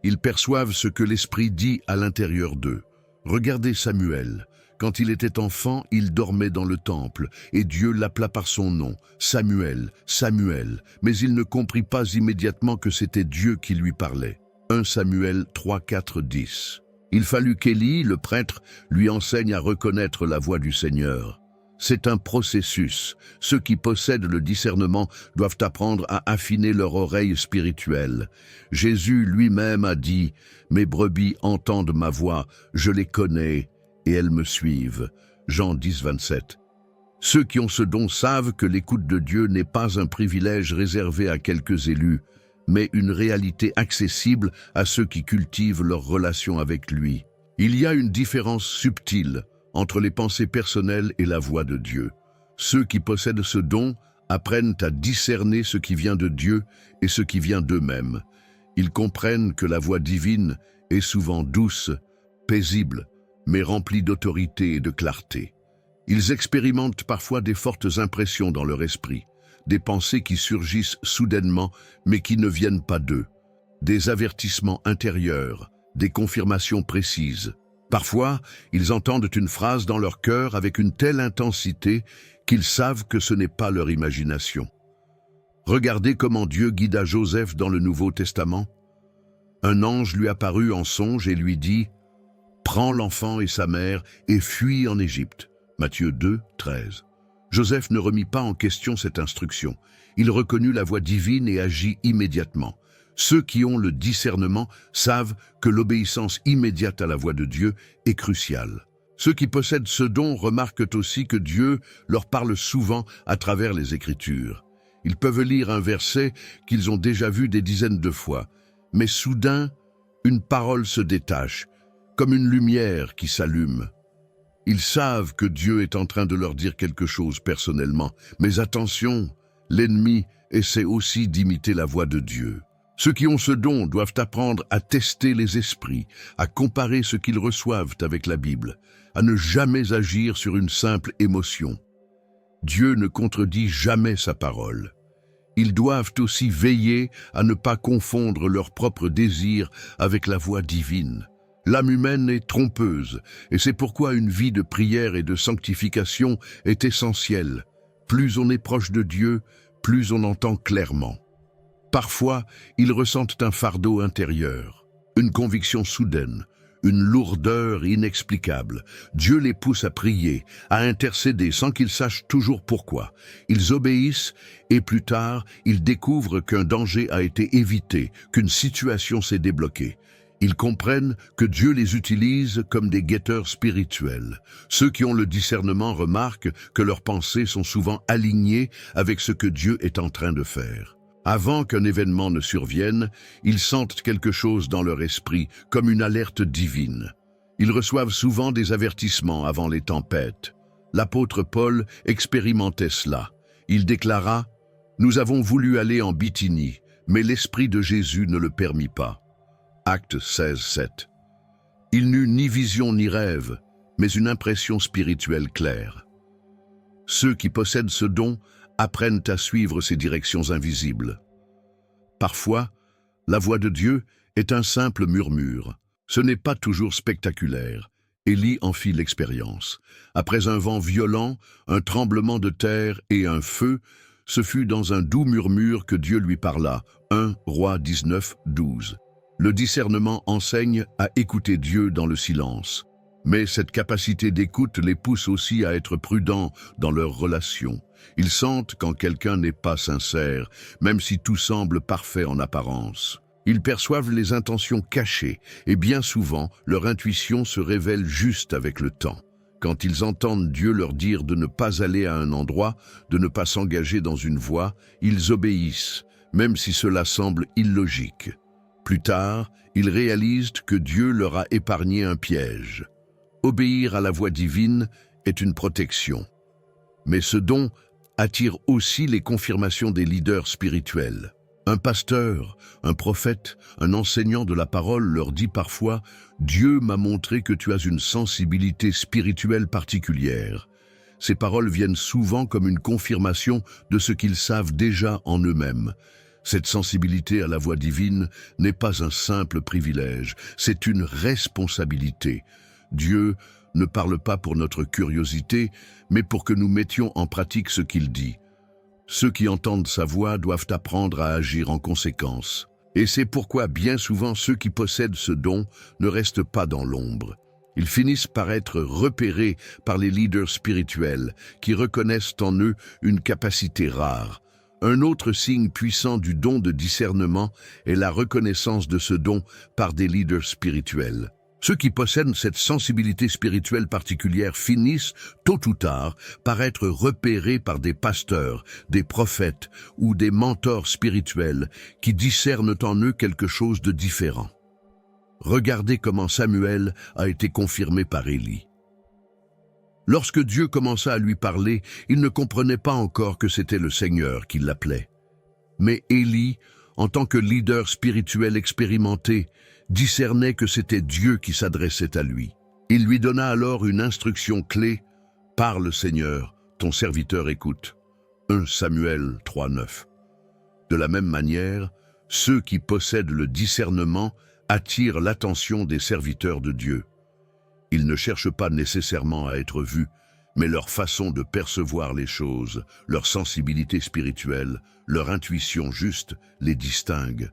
Ils perçoivent ce que l'Esprit dit à l'intérieur d'eux. Regardez Samuel. Quand il était enfant, il dormait dans le temple, et Dieu l'appela par son nom, Samuel, Samuel. Mais il ne comprit pas immédiatement que c'était Dieu qui lui parlait. 1 Samuel 3, 4, 10. Il fallut qu'Élie, le prêtre, lui enseigne à reconnaître la voix du Seigneur. C'est un processus. Ceux qui possèdent le discernement doivent apprendre à affiner leur oreille spirituelle. Jésus lui-même a dit « Mes brebis entendent ma voix, je les connais et elles me suivent ». Jean 10, 27. Ceux qui ont ce don savent que l'écoute de Dieu n'est pas un privilège réservé à quelques élus, mais une réalité accessible à ceux qui cultivent leur relation avec lui. Il y a une différence subtile entre les pensées personnelles et la voix de Dieu. Ceux qui possèdent ce don apprennent à discerner ce qui vient de Dieu et ce qui vient d'eux-mêmes. Ils comprennent que la voix divine est souvent douce, paisible, mais remplie d'autorité et de clarté. Ils expérimentent parfois des fortes impressions dans leur esprit, des pensées qui surgissent soudainement mais qui ne viennent pas d'eux, des avertissements intérieurs, des confirmations précises. Parfois, ils entendent une phrase dans leur cœur avec une telle intensité qu'ils savent que ce n'est pas leur imagination. Regardez comment Dieu guida Joseph dans le Nouveau Testament. Un ange lui apparut en songe et lui dit « Prends l'enfant et sa mère et fuis en Égypte ». Matthieu 2, 13. Joseph ne remit pas en question cette instruction. Il reconnut la voix divine et agit immédiatement. Ceux qui ont le discernement savent que l'obéissance immédiate à la voix de Dieu est cruciale. Ceux qui possèdent ce don remarquent aussi que Dieu leur parle souvent à travers les Écritures. Ils peuvent lire un verset qu'ils ont déjà vu des dizaines de fois, mais soudain, une parole se détache, comme une lumière qui s'allume. Ils savent que Dieu est en train de leur dire quelque chose personnellement, mais attention, l'ennemi essaie aussi d'imiter la voix de Dieu. Ceux qui ont ce don doivent apprendre à tester les esprits, à comparer ce qu'ils reçoivent avec la Bible, à ne jamais agir sur une simple émotion. Dieu ne contredit jamais sa parole. Ils doivent aussi veiller à ne pas confondre leurs propres désirs avec la voix divine. L'âme humaine est trompeuse, et c'est pourquoi une vie de prière et de sanctification est essentielle. Plus on est proche de Dieu, plus on entend clairement. Parfois, ils ressentent un fardeau intérieur, une conviction soudaine, une lourdeur inexplicable. Dieu les pousse à prier, à intercéder sans qu'ils sachent toujours pourquoi. Ils obéissent et plus tard, ils découvrent qu'un danger a été évité, qu'une situation s'est débloquée. Ils comprennent que Dieu les utilise comme des guetteurs spirituels. Ceux qui ont le discernement remarquent que leurs pensées sont souvent alignées avec ce que Dieu est en train de faire. Avant qu'un événement ne survienne, ils sentent quelque chose dans leur esprit, comme une alerte divine. Ils reçoivent souvent des avertissements avant les tempêtes. L'apôtre Paul expérimentait cela. Il déclara « Nous avons voulu aller en Bithynie, mais l'Esprit de Jésus ne le permit pas. » Actes 16, 7. Il n'eut ni vision ni rêve, mais une impression spirituelle claire. Ceux qui possèdent ce don apprennent à suivre ces directions invisibles. Parfois, la voix de Dieu est un simple murmure. Ce n'est pas toujours spectaculaire. Élie en fit l'expérience. Après un vent violent, un tremblement de terre et un feu, ce fut dans un doux murmure que Dieu lui parla. 1 Rois 19, 12. Le discernement enseigne à écouter Dieu dans le silence. Mais cette capacité d'écoute les pousse aussi à être prudents dans leurs relations. Ils sentent quand quelqu'un n'est pas sincère, même si tout semble parfait en apparence. Ils perçoivent les intentions cachées et bien souvent, leur intuition se révèle juste avec le temps. Quand ils entendent Dieu leur dire de ne pas aller à un endroit, de ne pas s'engager dans une voie, ils obéissent, même si cela semble illogique. Plus tard, ils réalisent que Dieu leur a épargné un piège. Obéir à la voix divine est une protection. Mais ce don attire aussi les confirmations des leaders spirituels. Un pasteur, un prophète, un enseignant de la parole leur dit parfois « Dieu m'a montré que tu as une sensibilité spirituelle particulière ». Ces paroles viennent souvent comme une confirmation de ce qu'ils savent déjà en eux-mêmes. Cette sensibilité à la voix divine n'est pas un simple privilège, c'est une responsabilité. Dieu ne parle pas pour notre curiosité, mais pour que nous mettions en pratique ce qu'il dit. Ceux qui entendent sa voix doivent apprendre à agir en conséquence. Et c'est pourquoi bien souvent ceux qui possèdent ce don ne restent pas dans l'ombre. Ils finissent par être repérés par les leaders spirituels qui reconnaissent en eux une capacité rare. Un autre signe puissant du don de discernement est la reconnaissance de ce don par des leaders spirituels. Ceux qui possèdent cette sensibilité spirituelle particulière finissent, tôt ou tard, par être repérés par des pasteurs, des prophètes ou des mentors spirituels qui discernent en eux quelque chose de différent. Regardez comment Samuel a été confirmé par Élie. Lorsque Dieu commença à lui parler, il ne comprenait pas encore que c'était le Seigneur qui l'appelait. Mais Élie, en tant que leader spirituel expérimenté, discernait que c'était Dieu qui s'adressait à lui. Il lui donna alors une instruction clé: « Parle, Seigneur, ton serviteur écoute. » 1 Samuel 3,9. De la même manière, ceux qui possèdent le discernement attirent l'attention des serviteurs de Dieu. Ils ne cherchent pas nécessairement à être vus, mais leur façon de percevoir les choses, leur sensibilité spirituelle, leur intuition juste les distingue.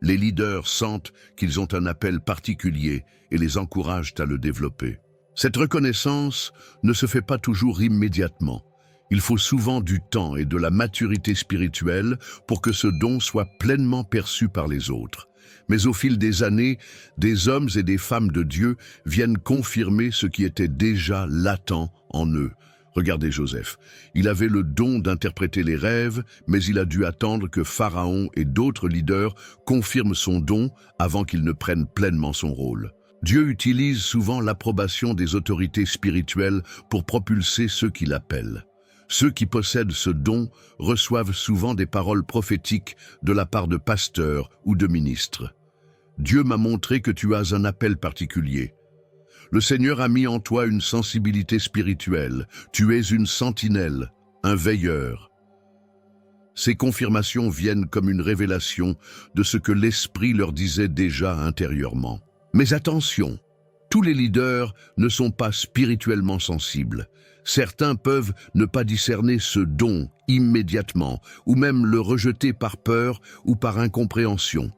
Les leaders sentent qu'ils ont un appel particulier et les encouragent à le développer. Cette reconnaissance ne se fait pas toujours immédiatement. Il faut souvent du temps et de la maturité spirituelle pour que ce don soit pleinement perçu par les autres. Mais au fil des années, des hommes et des femmes de Dieu viennent confirmer ce qui était déjà latent en eux. Regardez Joseph. Il avait le don d'interpréter les rêves, mais il a dû attendre que Pharaon et d'autres leaders confirment son don avant qu'il ne prenne pleinement son rôle. Dieu utilise souvent l'approbation des autorités spirituelles pour propulser ceux qui l'appellent. Ceux qui possèdent ce don reçoivent souvent des paroles prophétiques de la part de pasteurs ou de ministres. Dieu m'a montré que tu as un appel particulier. Le Seigneur a mis en toi une sensibilité spirituelle. Tu es une sentinelle, un veilleur. Ces confirmations viennent comme une révélation de ce que l'Esprit leur disait déjà intérieurement. Mais attention, tous les leaders ne sont pas spirituellement sensibles. Certains peuvent ne pas discerner ce don immédiatement, ou même le rejeter par peur ou par incompréhension.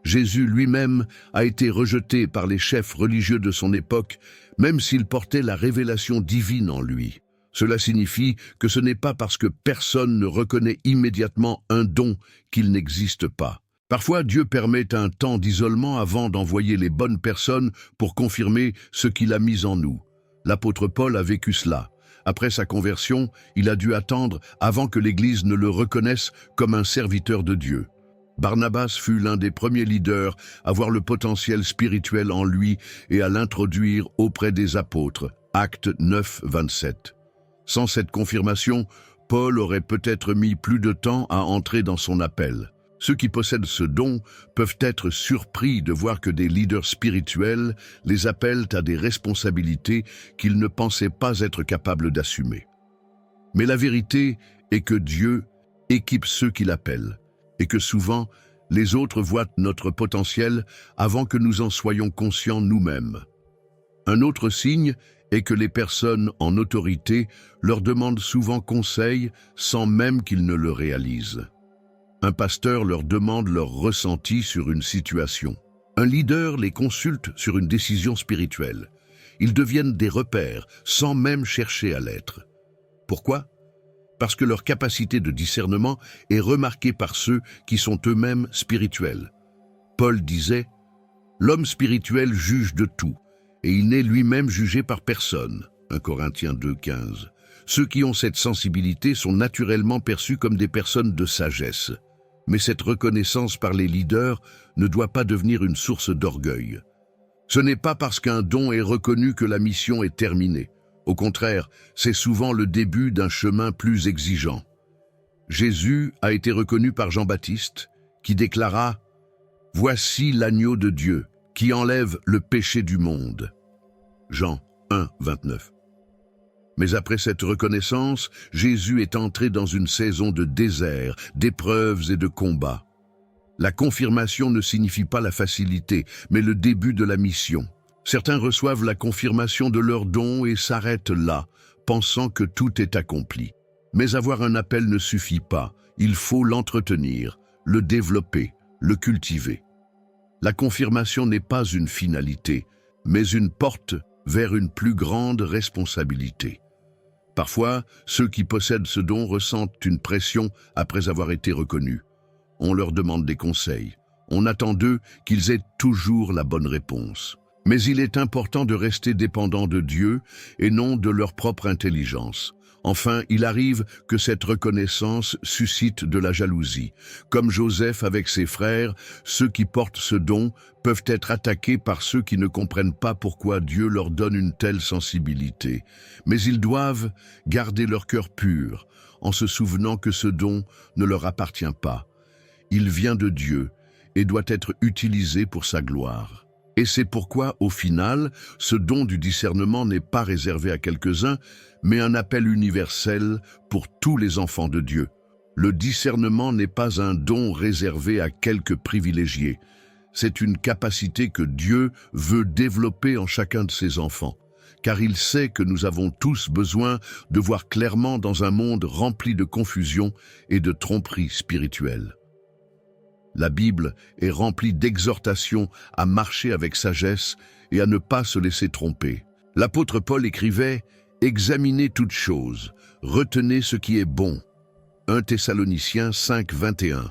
Jésus lui-même a été rejeté par les chefs religieux de son époque, même s'il portait la révélation divine en lui. Cela signifie que ce n'est pas parce que personne ne reconnaît immédiatement un don qu'il n'existe pas. Parfois, Dieu permet un temps d'isolement avant d'envoyer les bonnes personnes pour confirmer ce qu'il a mis en nous. L'apôtre Paul a vécu cela. Après sa conversion, il a dû attendre avant que l'Église ne le reconnaisse comme un serviteur de Dieu. Barnabas fut l'un des premiers leaders à voir le potentiel spirituel en lui et à l'introduire auprès des apôtres. Actes 9, 27. Sans cette confirmation, Paul aurait peut-être mis plus de temps à entrer dans son appel. Ceux qui possèdent ce don peuvent être surpris de voir que des leaders spirituels les appellent à des responsabilités qu'ils ne pensaient pas être capables d'assumer. Mais la vérité est que Dieu équipe ceux qui l'appellent, et que souvent, les autres voient notre potentiel avant que nous en soyons conscients nous-mêmes. Un autre signe est que les personnes en autorité leur demandent souvent conseil sans même qu'ils ne le réalisent. Un pasteur leur demande leur ressenti sur une situation. Un leader les consulte sur une décision spirituelle. Ils deviennent des repères sans même chercher à l'être. Pourquoi ? Parce que leur capacité de discernement est remarquée par ceux qui sont eux-mêmes spirituels. Paul disait « L'homme spirituel juge de tout, et il n'est lui-même jugé par personne. » 1 Corinthiens 2, 15. Ceux qui ont cette sensibilité sont naturellement perçus comme des personnes de sagesse. Mais cette reconnaissance par les leaders ne doit pas devenir une source d'orgueil. Ce n'est pas parce qu'un don est reconnu que la mission est terminée. Au contraire, c'est souvent le début d'un chemin plus exigeant. Jésus a été reconnu par Jean-Baptiste, qui déclara « Voici l'agneau de Dieu, qui enlève le péché du monde. » Jean 1, 29. Mais après cette reconnaissance, Jésus est entré dans une saison de désert, d'épreuves et de combats. La confirmation ne signifie pas la facilité, mais le début de la mission. Certains reçoivent la confirmation de leur don et s'arrêtent là, pensant que tout est accompli. Mais avoir un appel ne suffit pas, il faut l'entretenir, le développer, le cultiver. La confirmation n'est pas une finalité, mais une porte vers une plus grande responsabilité. Parfois, ceux qui possèdent ce don ressentent une pression après avoir été reconnus. On leur demande des conseils. On attend d'eux qu'ils aient toujours la bonne réponse. Mais il est important de rester dépendant de Dieu et non de leur propre intelligence. Enfin, il arrive que cette reconnaissance suscite de la jalousie. Comme Joseph avec ses frères, ceux qui portent ce don peuvent être attaqués par ceux qui ne comprennent pas pourquoi Dieu leur donne une telle sensibilité. Mais ils doivent garder leur cœur pur, en se souvenant que ce don ne leur appartient pas. Il vient de Dieu et doit être utilisé pour sa gloire. Et c'est pourquoi, au final, ce don du discernement n'est pas réservé à quelques-uns, mais un appel universel pour tous les enfants de Dieu. Le discernement n'est pas un don réservé à quelques privilégiés. C'est une capacité que Dieu veut développer en chacun de ses enfants, car il sait que nous avons tous besoin de voir clairement dans un monde rempli de confusion et de tromperies spirituelles. La Bible est remplie d'exhortations à marcher avec sagesse et à ne pas se laisser tromper. L'apôtre Paul écrivait « Examinez toutes choses, retenez ce qui est bon ». 1 Thessaloniciens 5, 21.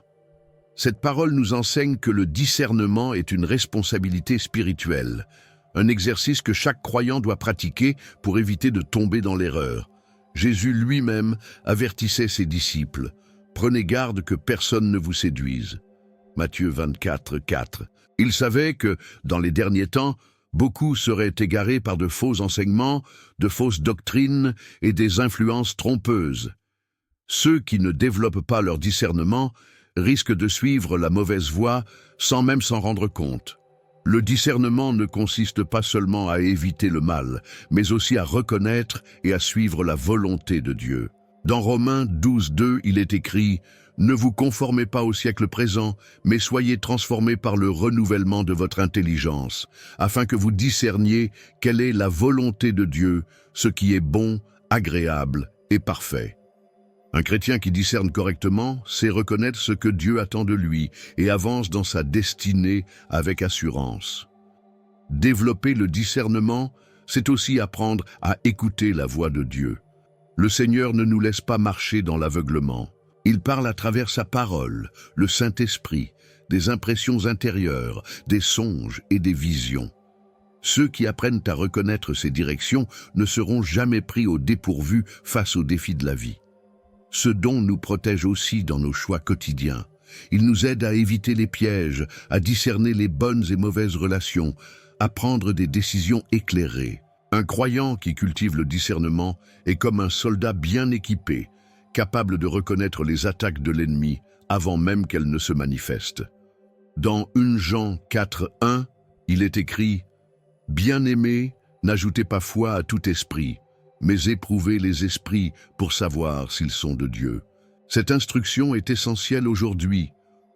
Cette parole nous enseigne que le discernement est une responsabilité spirituelle, un exercice que chaque croyant doit pratiquer pour éviter de tomber dans l'erreur. Jésus lui-même avertissait ses disciples « Prenez garde que personne ne vous séduise ». Matthieu 24, 4. Il savait que, dans les derniers temps, beaucoup seraient égarés par de faux enseignements, de fausses doctrines et des influences trompeuses. Ceux qui ne développent pas leur discernement risquent de suivre la mauvaise voie sans même s'en rendre compte. Le discernement ne consiste pas seulement à éviter le mal, mais aussi à reconnaître et à suivre la volonté de Dieu. Dans Romains 12, 2, il est écrit « Ne vous conformez pas au siècle présent, mais soyez transformés par le renouvellement de votre intelligence, afin que vous discerniez quelle est la volonté de Dieu, ce qui est bon, agréable et parfait. » Un chrétien qui discerne correctement sait reconnaître ce que Dieu attend de lui et avance dans sa destinée avec assurance. Développer le discernement, c'est aussi apprendre à écouter la voix de Dieu. Le Seigneur ne nous laisse pas marcher dans l'aveuglement. Il parle à travers sa parole, le Saint-Esprit, des impressions intérieures, des songes et des visions. Ceux qui apprennent à reconnaître ces directions ne seront jamais pris au dépourvu face aux défis de la vie. Ce don nous protège aussi dans nos choix quotidiens. Il nous aide à éviter les pièges, à discerner les bonnes et mauvaises relations, à prendre des décisions éclairées. Un croyant qui cultive le discernement est comme un soldat bien équipé, capable de reconnaître les attaques de l'ennemi avant même qu'elles ne se manifestent. Dans 1 Jean 4, 1, il est écrit « Bien-aimés, n'ajoutez pas foi à tout esprit, mais éprouvez les esprits pour savoir s'ils sont de Dieu. » Cette instruction est essentielle aujourd'hui,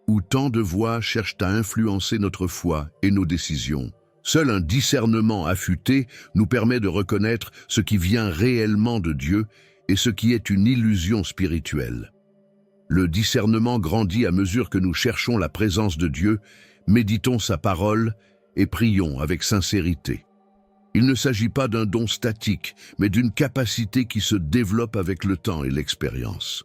où tant de voix cherchent à influencer notre foi et nos décisions. Seul un discernement affûté nous permet de reconnaître ce qui vient réellement de Dieu et ce qui est une illusion spirituelle. Le discernement grandit à mesure que nous cherchons la présence de Dieu, méditons sa parole et prions avec sincérité. Il ne s'agit pas d'un don statique, mais d'une capacité qui se développe avec le temps et l'expérience.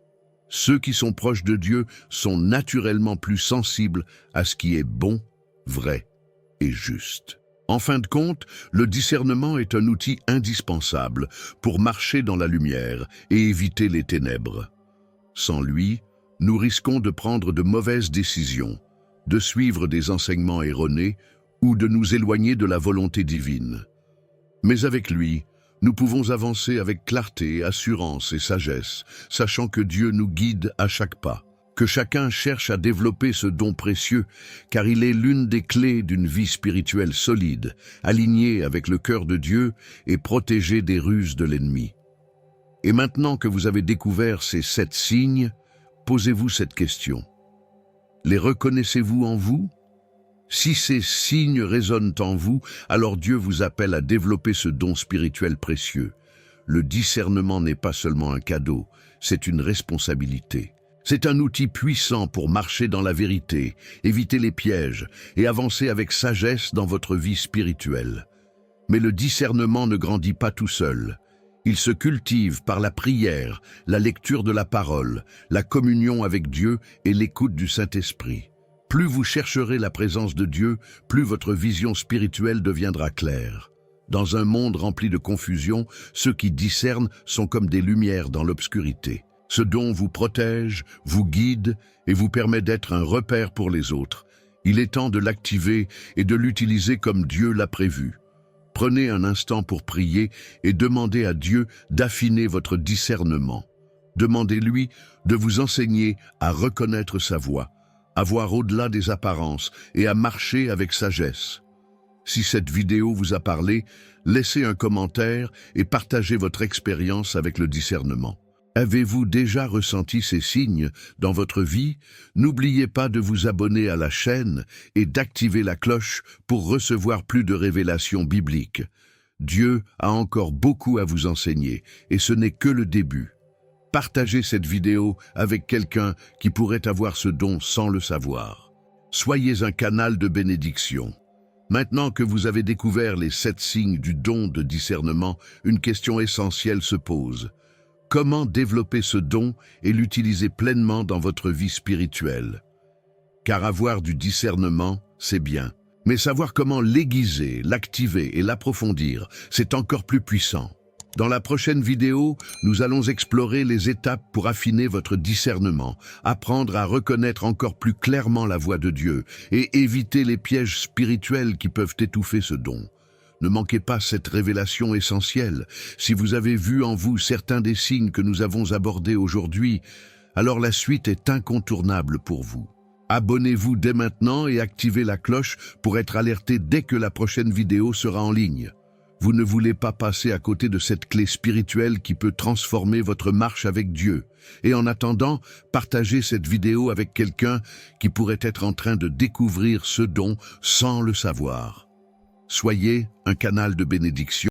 Ceux qui sont proches de Dieu sont naturellement plus sensibles à ce qui est bon, vrai et juste. En fin de compte, le discernement est un outil indispensable pour marcher dans la lumière et éviter les ténèbres. Sans lui, nous risquons de prendre de mauvaises décisions, de suivre des enseignements erronés ou de nous éloigner de la volonté divine. Mais avec lui, nous pouvons avancer avec clarté, assurance et sagesse, sachant que Dieu nous guide à chaque pas. Que chacun cherche à développer ce don précieux, car il est l'une des clés d'une vie spirituelle solide, alignée avec le cœur de Dieu et protégée des ruses de l'ennemi. Et maintenant que vous avez découvert ces 7 signes, posez-vous cette question. Les reconnaissez-vous en vous? Si ces signes résonnent en vous, alors Dieu vous appelle à développer ce don spirituel précieux. Le discernement n'est pas seulement un cadeau, c'est une responsabilité. C'est un outil puissant pour marcher dans la vérité, éviter les pièges et avancer avec sagesse dans votre vie spirituelle. Mais le discernement ne grandit pas tout seul. Il se cultive par la prière, la lecture de la parole, la communion avec Dieu et l'écoute du Saint-Esprit. Plus vous chercherez la présence de Dieu, plus votre vision spirituelle deviendra claire. Dans un monde rempli de confusion, ceux qui discernent sont comme des lumières dans l'obscurité. Ce don vous protège, vous guide et vous permet d'être un repère pour les autres. Il est temps de l'activer et de l'utiliser comme Dieu l'a prévu. Prenez un instant pour prier et demandez à Dieu d'affiner votre discernement. Demandez-lui de vous enseigner à reconnaître sa voix, à voir au-delà des apparences et à marcher avec sagesse. Si cette vidéo vous a parlé, laissez un commentaire et partagez votre expérience avec le discernement. Avez-vous déjà ressenti ces signes dans votre vie? N'oubliez pas de vous abonner à la chaîne et d'activer la cloche pour recevoir plus de révélations bibliques. Dieu a encore beaucoup à vous enseigner et ce n'est que le début. Partagez cette vidéo avec quelqu'un qui pourrait avoir ce don sans le savoir. Soyez un canal de bénédiction. Maintenant que vous avez découvert les 7 signes du don de discernement, une question essentielle se pose. Comment développer ce don et l'utiliser pleinement dans votre vie spirituelle? Car avoir du discernement, c'est bien. Mais savoir comment l'aiguiser, l'activer et l'approfondir, c'est encore plus puissant. Dans la prochaine vidéo, nous allons explorer les étapes pour affiner votre discernement, apprendre à reconnaître encore plus clairement la voix de Dieu et éviter les pièges spirituels qui peuvent étouffer ce don. Ne manquez pas cette révélation essentielle. Si vous avez vu en vous certains des signes que nous avons abordés aujourd'hui, alors la suite est incontournable pour vous. Abonnez-vous dès maintenant et activez la cloche pour être alerté dès que la prochaine vidéo sera en ligne. Vous ne voulez pas passer à côté de cette clé spirituelle qui peut transformer votre marche avec Dieu. Et en attendant, partagez cette vidéo avec quelqu'un qui pourrait être en train de découvrir ce don sans le savoir. Soyez un canal de bénédiction.